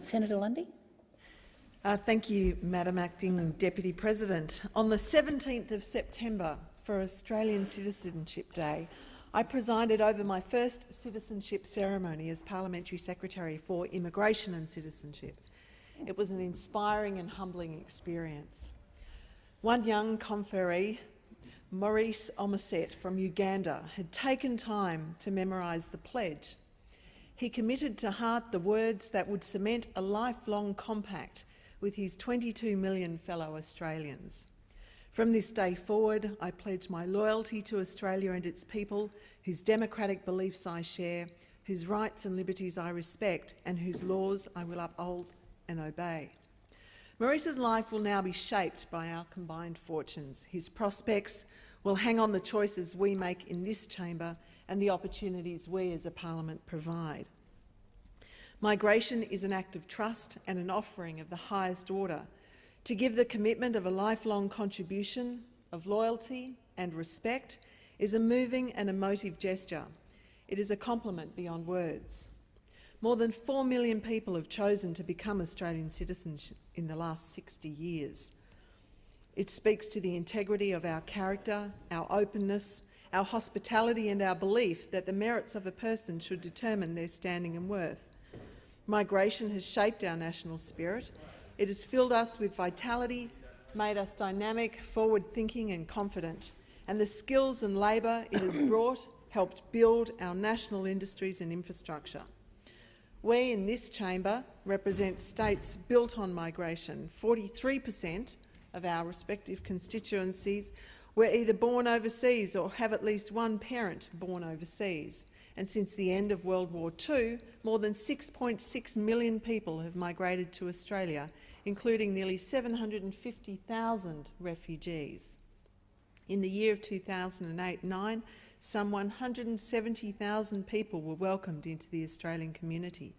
Senator Lundy. Thank you, Madam Acting Deputy President. On the 17th of September, for Australian Citizenship Day, I presided over my first citizenship ceremony as Parliamentary Secretary for Immigration and Citizenship. It was an inspiring and humbling experience. One young conferee, Maurice Omoset from Uganda, had taken time to memorise the pledge. He committed to heart the words that would cement a lifelong compact with his 22 million fellow Australians. From this day forward, I pledge my loyalty to Australia and its people, whose democratic beliefs I share, whose rights and liberties I respect, and whose laws I will uphold and obey. Maurice's life will now be shaped by our combined fortunes. His prospects will hang on the choices we make in this chamber and the opportunities we as a parliament provide. Migration is an act of trust and an offering of the highest order. To give the commitment of a lifelong contribution, of loyalty and respect, is a moving and emotive gesture. It is a compliment beyond words. More than 4 million people have chosen to become Australian citizens in the last 60 years. It speaks to the integrity of our character, our openness, our hospitality and our belief that the merits of a person should determine their standing and worth. Migration has shaped our national spirit. It has filled us with vitality, made us dynamic, forward-thinking and confident, and the skills and labour it has brought helped build our national industries and infrastructure. We in this chamber represent states built on migration. 43% of our respective constituencies were either born overseas or have at least one parent born overseas. And since the end of World War II, more than 6.6 million people have migrated to Australia, including nearly 750,000 refugees. In the year of 2008-9, some 170,000 people were welcomed into the Australian community.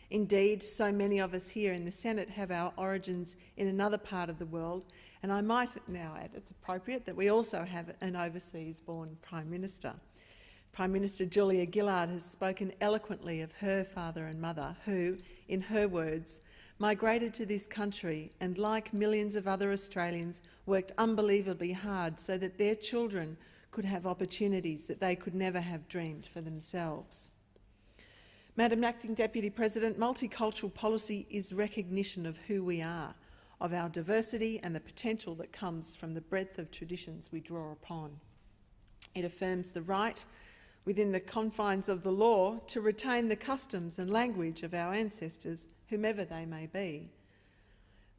Indeed, so many of us here in the Senate have our origins in another part of the world, and I might now add it's appropriate that we also have an overseas-born Prime Minister. Prime Minister Julia Gillard has spoken eloquently of her father and mother who, in her words, migrated to this country and, like millions of other Australians, worked unbelievably hard so that their children could have opportunities that they could never have dreamed for themselves. Madam Acting Deputy President, multicultural policy is recognition of who we are, of our diversity and the potential that comes from the breadth of traditions we draw upon. It affirms the right, within the confines of the law, to retain the customs and language of our ancestors, whomever they may be.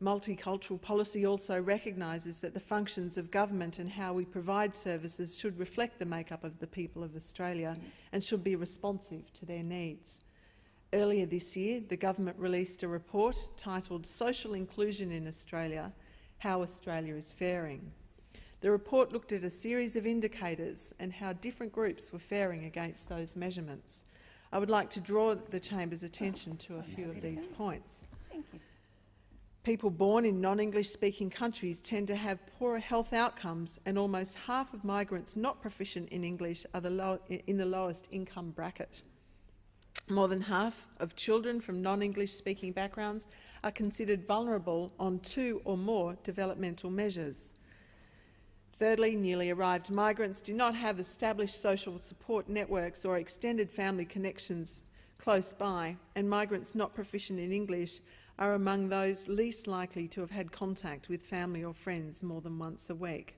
Multicultural policy also recognises that the functions of government and how we provide services should reflect the makeup of the people of Australia and should be responsive to their needs. Earlier this year, the government released a report titled Social Inclusion in Australia, How Australia is Faring. The report looked at a series of indicators and how different groups were faring against those measurements. I would like to draw the Chamber's attention to a few of these points. Thank you. People born in non-English speaking countries tend to have poorer health outcomes, and almost half of migrants not proficient in English are in the lowest income bracket. More than half of children from non-English speaking backgrounds are considered vulnerable on 2 or more developmental measures. Thirdly, newly arrived migrants do not have established social support networks or extended family connections close by, and migrants not proficient in English are among those least likely to have had contact with family or friends more than once a week.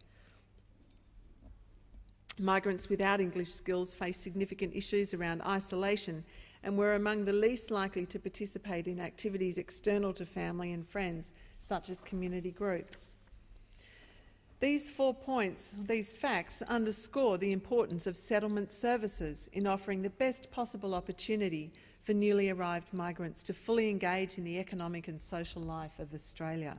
Migrants without English skills face significant issues around isolation and were among the least likely to participate in activities external to family and friends, such as community groups. These 4 points, these facts, underscore the importance of settlement services in offering the best possible opportunity for newly arrived migrants to fully engage in the economic and social life of Australia.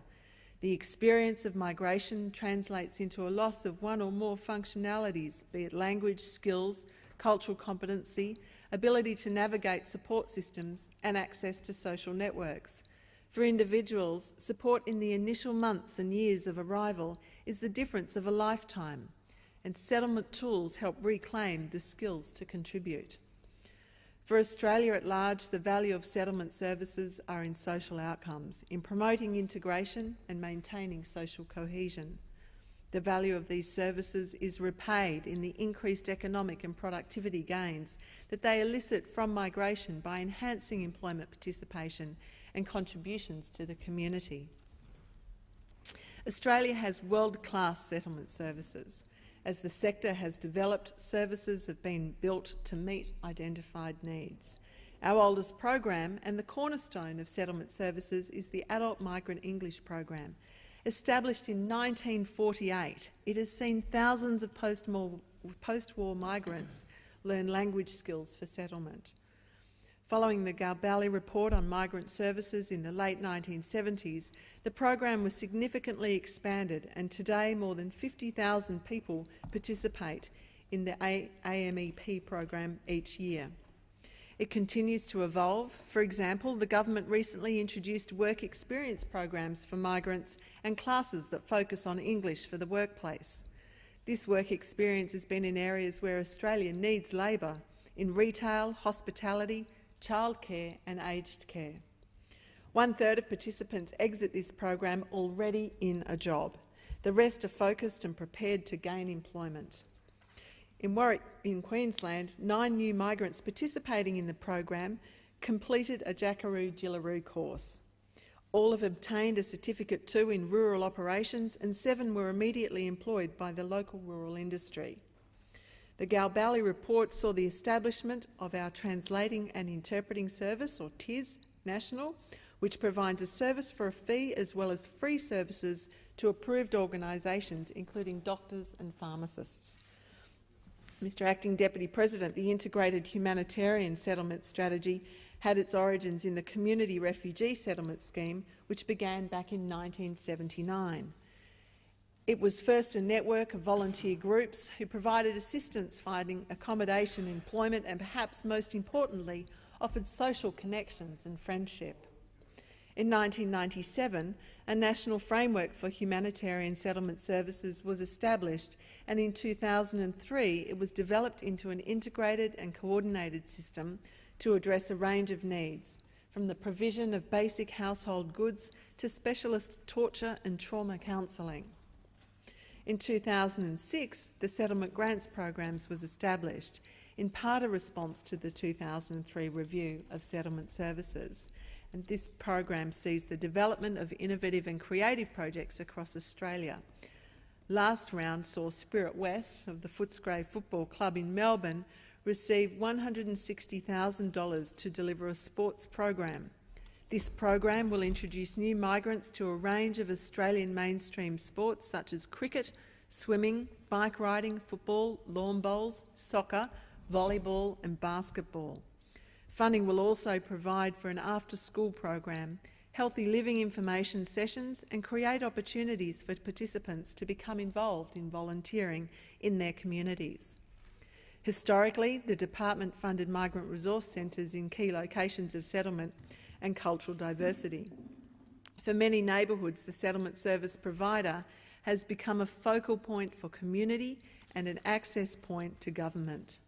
The experience of migration translates into a loss of one or more functionalities, be it language, skills, cultural competency, ability to navigate support systems and access to social networks. For individuals, support in the initial months and years of arrival is the difference of a lifetime, and settlement tools help reclaim the skills to contribute. For Australia at large, the value of settlement services are in social outcomes, in promoting integration and maintaining social cohesion. The value of these services is repaid in the increased economic and productivity gains that they elicit from migration by enhancing employment participation and contributions to the community. Australia has world-class settlement services. As the sector has developed, services have been built to meet identified needs. Our oldest program and the cornerstone of settlement services is the Adult Migrant English Program. Established in 1948, it has seen thousands of post-war migrants learn language skills for settlement. Following the Galbally report on migrant services in the late 1970s, the program was significantly expanded, and today more than 50,000 people participate in the AMEP program each year. It continues to evolve. For example, the government recently introduced work experience programs for migrants and classes that focus on English for the workplace. This work experience has been in areas where Australia needs labour, in retail, hospitality, childcare and aged care. 1/3 of participants exit this program already in a job. The rest are focused and prepared to gain employment. In Warwick, in Queensland, 9 new migrants participating in the program completed a Jackaroo Jillaroo course. All have obtained a Certificate 2 in rural operations, and 7 were immediately employed by the local rural industry. The Galbally report saw the establishment of our Translating and Interpreting Service, or TIS National, which provides a service for a fee as well as free services to approved organisations, including doctors and pharmacists. Mr Acting Deputy President, the Integrated Humanitarian Settlement Strategy had its origins in the Community Refugee Settlement Scheme, which began back in 1979. It was first a network of volunteer groups who provided assistance finding accommodation, employment and, perhaps most importantly, offered social connections and friendship. In 1997, a national framework for humanitarian settlement services was established, and in 2003 it was developed into an integrated and coordinated system to address a range of needs, from the provision of basic household goods to specialist torture and trauma counselling. In 2006, the Settlement Grants Programs was established, in part a response to the 2003 review of settlement services. And this program sees the development of innovative and creative projects across Australia. Last round saw Spirit West of the Footscray Football Club in Melbourne receive $160,000 to deliver a sports program. This program will introduce new migrants to a range of Australian mainstream sports such as cricket, swimming, bike riding, football, lawn bowls, soccer, volleyball and basketball. Funding will also provide for an after-school program, healthy living information sessions and create opportunities for participants to become involved in volunteering in their communities. Historically, the department funded migrant resource centres in key locations of settlement and cultural diversity. For many neighbourhoods, the settlement service provider has become a focal point for community and an access point to government.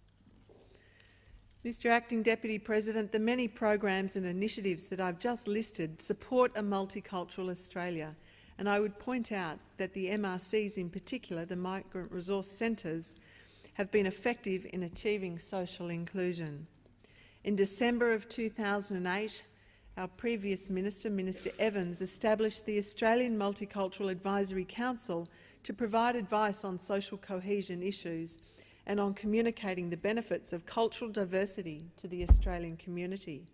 Mr Acting Deputy President, the many programs and initiatives that I've just listed support a multicultural Australia, and I would point out that the MRCs in particular, the Migrant Resource Centres, have been effective in achieving social inclusion. In December of 2008, our previous Minister, Minister Evans, established the Australian Multicultural Advisory Council to provide advice on social cohesion issues and on communicating the benefits of cultural diversity to the Australian community.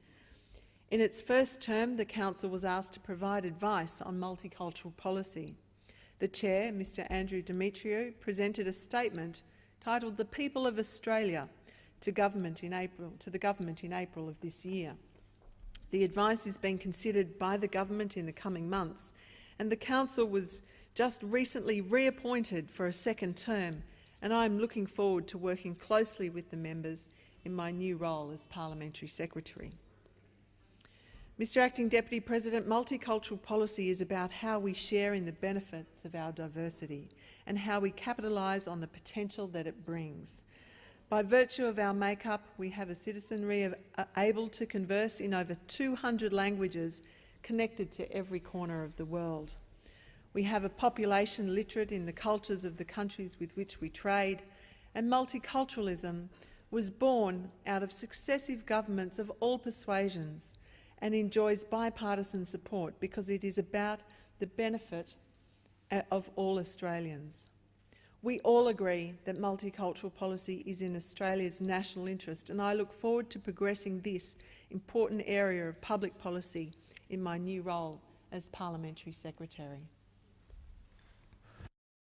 In its first term, the Council was asked to provide advice on multicultural policy. The Chair, Mr Andrew Demetriou, presented a statement titled "The People of Australia" to the government in April of this year. The advice is being considered by the government in the coming months, and the Council was just recently reappointed for a second term, and I am looking forward to working closely with the members in my new role as Parliamentary Secretary. Mr Acting Deputy President, multicultural policy is about how we share in the benefits of our diversity and how we capitalise on the potential that it brings. By virtue of our makeup, we have a citizenry able to converse in over 200 languages connected to every corner of the world. We have a population literate in the cultures of the countries with which we trade, and multiculturalism was born out of successive governments of all persuasions and enjoys bipartisan support because it is about the benefit of all Australians. We all agree that multicultural policy is in Australia's national interest, and I look forward to progressing this important area of public policy in my new role as Parliamentary Secretary.